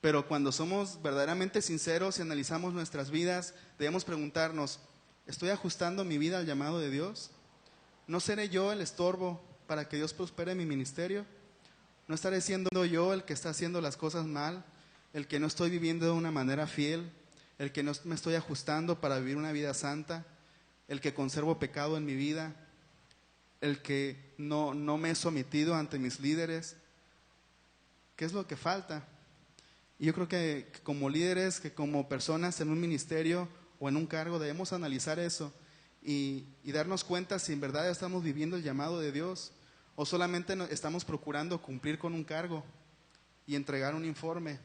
Pero cuando somos verdaderamente sinceros y analizamos nuestras vidas, debemos preguntarnos: ¿estoy ajustando mi vida al llamado de Dios? ¿No seré yo el estorbo para que Dios prospere mi ministerio? ¿No estaré siendo yo el que está haciendo las cosas mal? ¿El que no estoy viviendo de una manera fiel? ¿El que no me estoy ajustando para vivir una vida santa? ¿El que conservo pecado en mi vida? ¿El que no me he sometido ante mis líderes? ¿Qué es lo que falta? Y yo creo que como líderes, que como personas en un ministerio o en un cargo, debemos analizar eso y darnos cuenta si en verdad estamos viviendo el llamado de Dios o solamente estamos procurando cumplir con un cargo y entregar un informe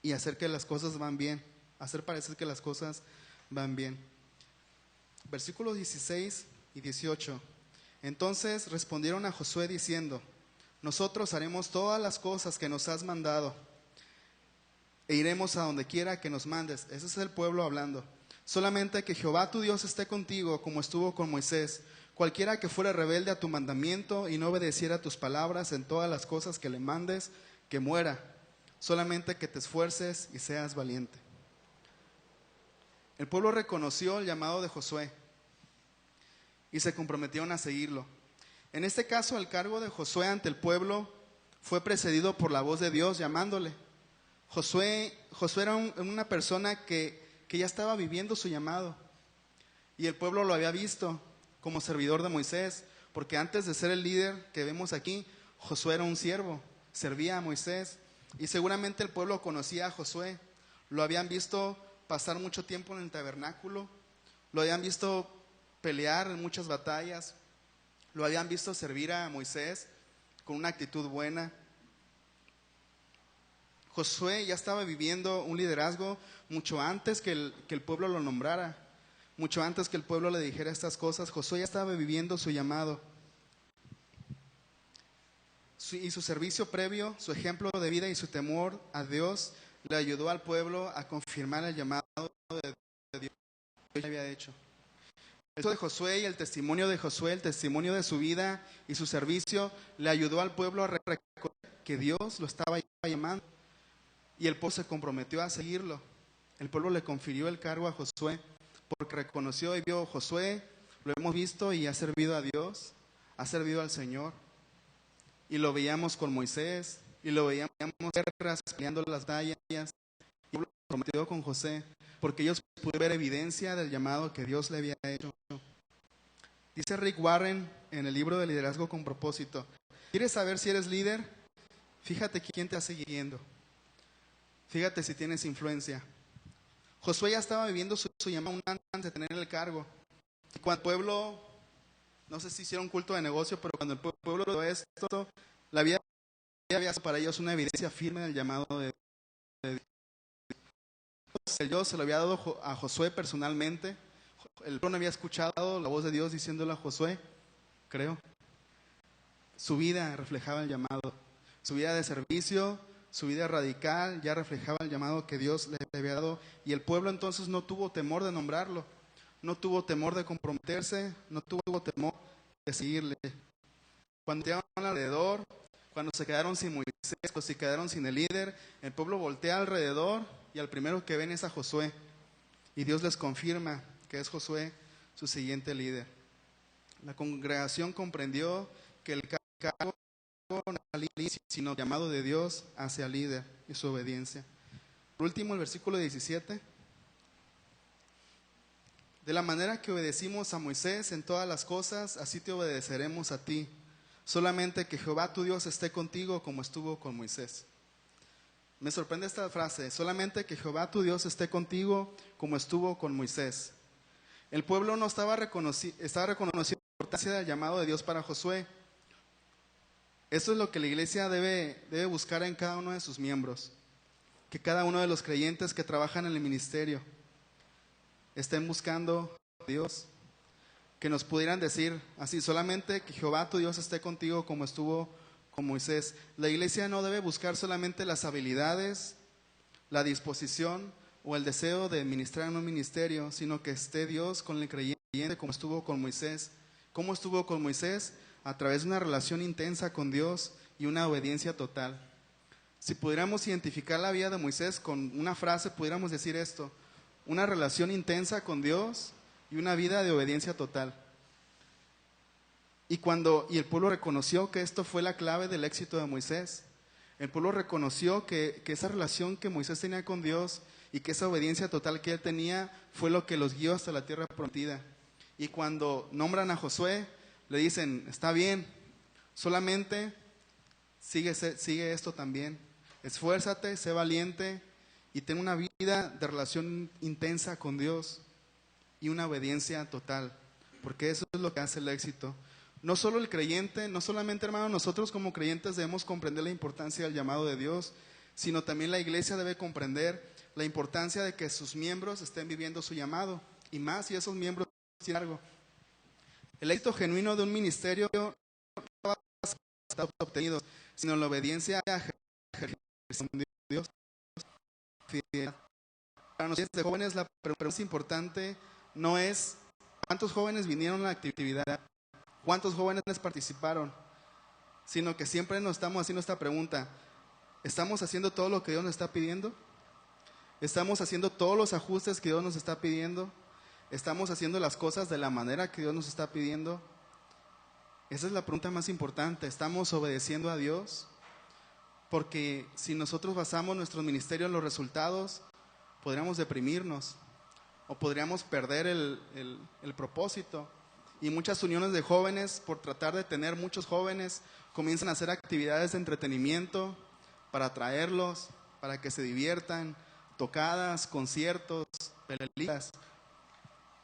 y hacer que las cosas van bien, hacer parecer que las cosas van bien. Versículos 16 y 18. Entonces respondieron a Josué diciendo: nosotros haremos todas las cosas que nos has mandado e iremos a donde quiera que nos mandes. Ese es el pueblo hablando. Solamente que Jehová tu Dios esté contigo como estuvo con Moisés. Cualquiera que fuera rebelde a tu mandamiento y no obedeciera tus palabras en todas las cosas que le mandes, que muera. Solamente que te esfuerces y seas valiente. El pueblo reconoció el llamado de Josué y se comprometieron a seguirlo. En este caso, el cargo de Josué ante el pueblo fue precedido por la voz de Dios llamándole. Josué era una persona que ya estaba viviendo su llamado, y el pueblo lo había visto como servidor de Moisés, porque antes de ser el líder que vemos aquí, Josué era un siervo, servía a Moisés, y seguramente el pueblo conocía a Josué. Lo habían visto pasar mucho tiempo en el tabernáculo, lo habían visto pelear en muchas batallas, lo habían visto servir a Moisés con una actitud buena. Josué ya estaba viviendo un liderazgo mucho antes que el pueblo lo nombrara, mucho antes que el pueblo le dijera estas cosas. Josué ya estaba viviendo su llamado. Y su servicio previo, su ejemplo de vida y su temor a Dios le ayudó al pueblo a confirmar el llamado de Dios que ya había hecho. El de Josué y el testimonio de Josué, el testimonio de su vida y su servicio, le ayudó al pueblo a recordar que Dios lo estaba llamando. Y el pueblo se comprometió a seguirlo. El pueblo le confirió el cargo a Josué porque reconoció y vio: Josué, lo hemos visto y ha servido a Dios, ha servido al Señor. Y lo veíamos con Moisés, y lo veíamos guerras, peleando las batallas, y el pueblo prometido con José, porque ellos pudieron ver evidencia del llamado que Dios le había hecho. Dice Rick Warren en el libro de Liderazgo con Propósito: ¿quieres saber si eres líder? Fíjate quién te está siguiendo. Fíjate si tienes influencia. Josué ya estaba viviendo su llamado antes de tener el cargo. Y cuando el pueblo, no sé si hicieron culto de negocio, pero cuando el pueblo lo esto, la vida había sido para ellos una evidencia firme del llamado de Dios. Dios se lo había dado a Josué personalmente. El pueblo no había escuchado la voz de Dios diciéndole a Josué, creo. Su vida reflejaba el llamado. Su vida de servicio, su vida radical ya reflejaba el llamado que Dios le había dado. Y el pueblo entonces no tuvo temor de nombrarlo. No tuvo temor de comprometerse. No tuvo temor de seguirle. Cuando te alrededor, cuando se quedaron sin Moisés, cuando se quedaron sin el líder, el pueblo voltea alrededor y al primero que ven es a Josué. Y Dios les confirma que es Josué su siguiente líder. La congregación comprendió que el cargo no era líder, sino llamado de Dios hacia líder y su obediencia. Por último, el versículo 17. De la manera que obedecimos a Moisés en todas las cosas, así te obedeceremos a ti. Solamente que Jehová tu Dios esté contigo como estuvo con Moisés. Me sorprende esta frase: solamente que Jehová tu Dios esté contigo como estuvo con Moisés. El pueblo no estaba reconociendo la importancia del llamado de Dios para Josué. Eso es lo que la iglesia debe buscar en cada uno de sus miembros. Que cada uno de los creyentes que trabajan en el ministerio estén buscando a Dios. Que nos pudieran decir así: solamente que Jehová tu Dios esté contigo como estuvo con Moisés. La iglesia no debe buscar solamente las habilidades, la disposición o el deseo de ministrar en un ministerio, sino que esté Dios con el creyente como estuvo con Moisés. ¿Cómo estuvo con Moisés? A través de una relación intensa con Dios y una obediencia total. Si pudiéramos identificar la vida de Moisés con una frase, pudiéramos decir esto: una relación intensa con Dios y una vida de obediencia total. Y el pueblo reconoció que esto fue la clave del éxito de Moisés. El pueblo reconoció que esa relación que Moisés tenía con Dios y que esa obediencia total que él tenía fue lo que los guió hasta la tierra prometida. Y cuando nombran a Josué, le dicen: está bien, solamente sigue esto también. Esfuérzate, sé valiente y ten una vida de relación intensa con Dios y una obediencia total, porque eso es lo que hace el éxito. No solo el creyente, no solamente, hermano, nosotros como creyentes debemos comprender la importancia del llamado de Dios, sino también la iglesia debe comprender la importancia de que sus miembros estén viviendo su llamado, y más si esos miembros tienen algo. El éxito genuino de un ministerio no va a estar obtenido, sino en la obediencia a Dios. Para nosotros de jóvenes, la pregunta más importante no es cuántos jóvenes vinieron a la actividad, cuántos jóvenes participaron, sino que siempre nos estamos haciendo esta pregunta: ¿estamos haciendo todo lo que Dios nos está pidiendo? ¿Estamos haciendo todos los ajustes que Dios nos está pidiendo? ¿Estamos haciendo las cosas de la manera que Dios nos está pidiendo? Esa es la pregunta más importante. ¿Estamos obedeciendo a Dios? Porque si nosotros basamos nuestro ministerio en los resultados, podríamos deprimirnos o podríamos perder el propósito. Y muchas uniones de jóvenes, por tratar de tener muchos jóvenes, comienzan a hacer actividades de entretenimiento para atraerlos, para que se diviertan, tocadas, conciertos, películas.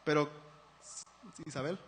Pero, Isabel.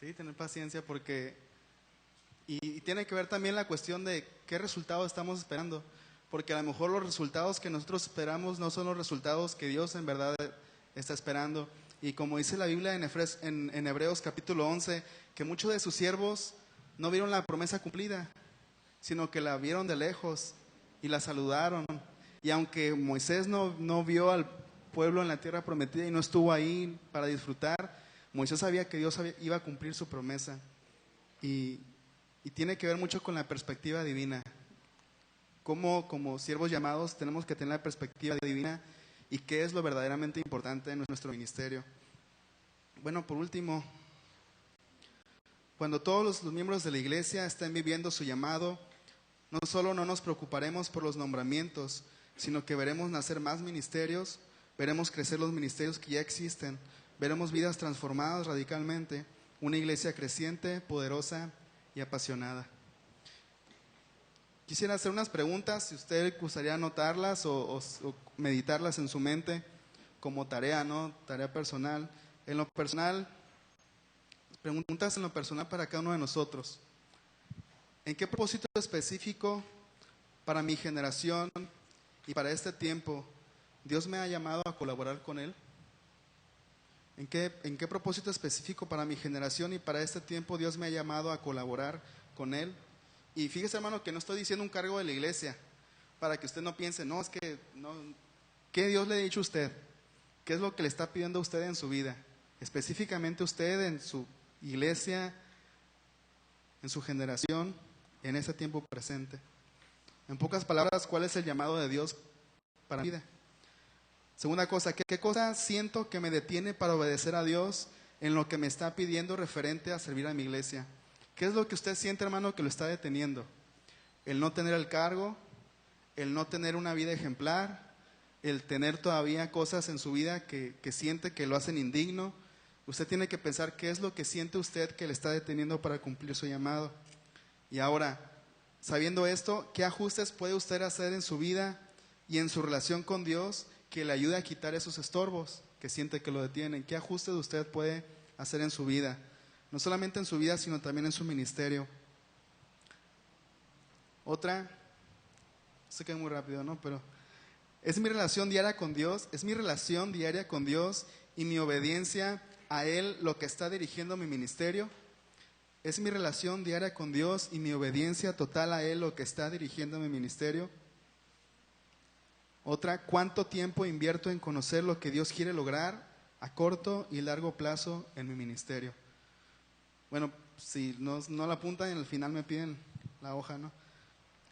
Sí, tener paciencia porque... Y tiene que ver también la cuestión de qué resultado estamos esperando. Porque a lo mejor los resultados que nosotros esperamos no son los resultados que Dios en verdad está esperando. Y como dice la Biblia en Hebreos capítulo 11, que muchos de sus siervos no vieron la promesa cumplida, sino que la vieron de lejos y la saludaron. Y aunque Moisés no vio al pueblo en la tierra prometida y no estuvo ahí para disfrutar, Moisés sabía que Dios iba a cumplir su promesa. Y tiene que ver mucho con la perspectiva divina. Como siervos llamados tenemos que tener la perspectiva divina y qué es lo verdaderamente importante en nuestro ministerio. Bueno, por último, cuando todos los miembros de la iglesia estén viviendo su llamado, no solo no nos preocuparemos por los nombramientos, sino que veremos nacer más ministerios, veremos crecer los ministerios que ya existen, veremos vidas transformadas radicalmente, una iglesia creciente, poderosa y apasionada. Quisiera hacer unas preguntas, si usted gustaría anotarlas o meditarlas en su mente como tarea, ¿no? Tarea personal. En lo personal, preguntas en lo personal para cada uno de nosotros. ¿En qué propósito específico para mi generación y para este tiempo Dios me ha llamado a colaborar con Él? ¿En qué propósito específico para mi generación y para este tiempo Dios me ha llamado a colaborar con Él? Y fíjese, hermano, que no estoy diciendo un cargo de la iglesia, para que usted no piense, no, es que, no, ¿qué Dios le ha dicho a usted? ¿Qué es lo que le está pidiendo a usted en su vida? Específicamente usted en su iglesia, en su generación, en ese tiempo presente. En pocas palabras, ¿cuál es el llamado de Dios para mi vida? Segunda cosa, ¿qué cosa siento que me detiene para obedecer a Dios en lo que me está pidiendo referente a servir a mi iglesia? ¿Qué es lo que usted siente, hermano, que lo está deteniendo? El no tener el cargo, el no tener una vida ejemplar, el tener todavía cosas en su vida que siente que lo hacen indigno. Usted tiene que pensar qué es lo que siente usted que le está deteniendo para cumplir su llamado. Y ahora, sabiendo esto, ¿qué ajustes puede usted hacer en su vida y en su relación con Dios que le ayude a quitar esos estorbos que siente que lo detienen? ¿Qué ajustes usted puede hacer en su vida? No solamente en su vida, sino también en su ministerio. Otra, sé que es muy rápido, ¿no? Pero es mi relación diaria con Dios, y mi obediencia a Él lo que está dirigiendo mi ministerio. Es mi relación diaria con Dios y mi obediencia total a Él lo que está dirigiendo mi ministerio. Otra, ¿cuánto tiempo invierto en conocer lo que Dios quiere lograr a corto y largo plazo en mi ministerio? Bueno, si no la apuntan, al final me piden la hoja, ¿no?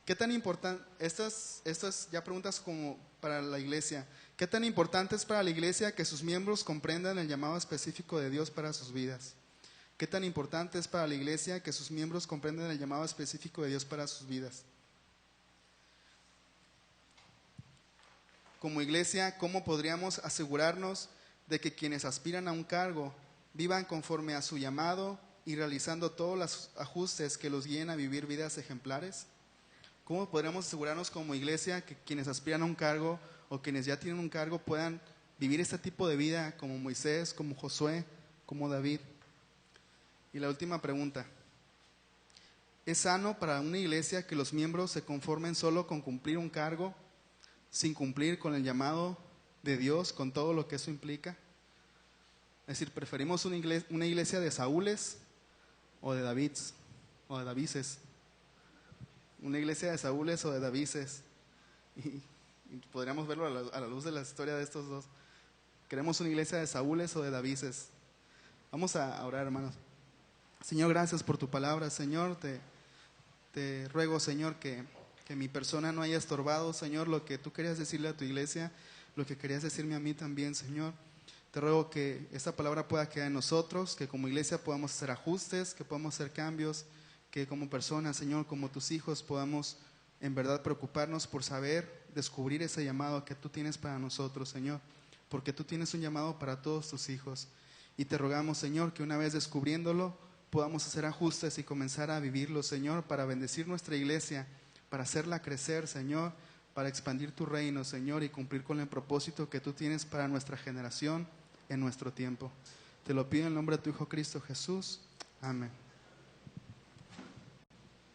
¿Qué tan importante? Estas ya preguntas como para la iglesia. ¿Qué tan importante es para la iglesia que sus miembros comprendan el llamado específico de Dios para sus vidas? ¿Qué tan importante es para la iglesia que sus miembros comprendan el llamado específico de Dios para sus vidas? Como iglesia, ¿cómo podríamos asegurarnos de que quienes aspiran a un cargo vivan conforme a su llamado y realizando todos los ajustes que los guíen a vivir vidas ejemplares? ¿Cómo podríamos asegurarnos como iglesia que quienes aspiran a un cargo o quienes ya tienen un cargo puedan vivir este tipo de vida como Moisés, como Josué, como David? Y la última pregunta. ¿Es sano para una iglesia que los miembros se conformen solo con cumplir un cargo sin cumplir con el llamado de Dios, con todo lo que eso implica? Es decir, ¿preferimos una iglesia de Saúles o de Davids o de Davises? Una iglesia de Saúles o de Davises. Y podríamos verlo a la luz de la historia de estos dos. ¿Queremos una iglesia de Saúles o de Davises? Vamos a orar, hermanos. Señor, gracias por tu palabra. Señor, te ruego, Señor, que mi persona no haya estorbado, Señor, lo que tú querías decirle a tu iglesia, lo que querías decirme a mí también, Señor. Te ruego que esta palabra pueda quedar en nosotros, que como iglesia podamos hacer ajustes, que podamos hacer cambios, que como personas, Señor, como tus hijos, podamos en verdad preocuparnos por saber, descubrir ese llamado que tú tienes para nosotros, Señor, porque tú tienes un llamado para todos tus hijos. Y te rogamos, Señor, que una vez descubriéndolo, podamos hacer ajustes y comenzar a vivirlo, Señor, para bendecir nuestra iglesia, para hacerla crecer, Señor, para expandir tu reino, Señor, y cumplir con el propósito que tú tienes para nuestra generación en nuestro tiempo. Te lo pido en el nombre de tu Hijo Cristo Jesús. Amén.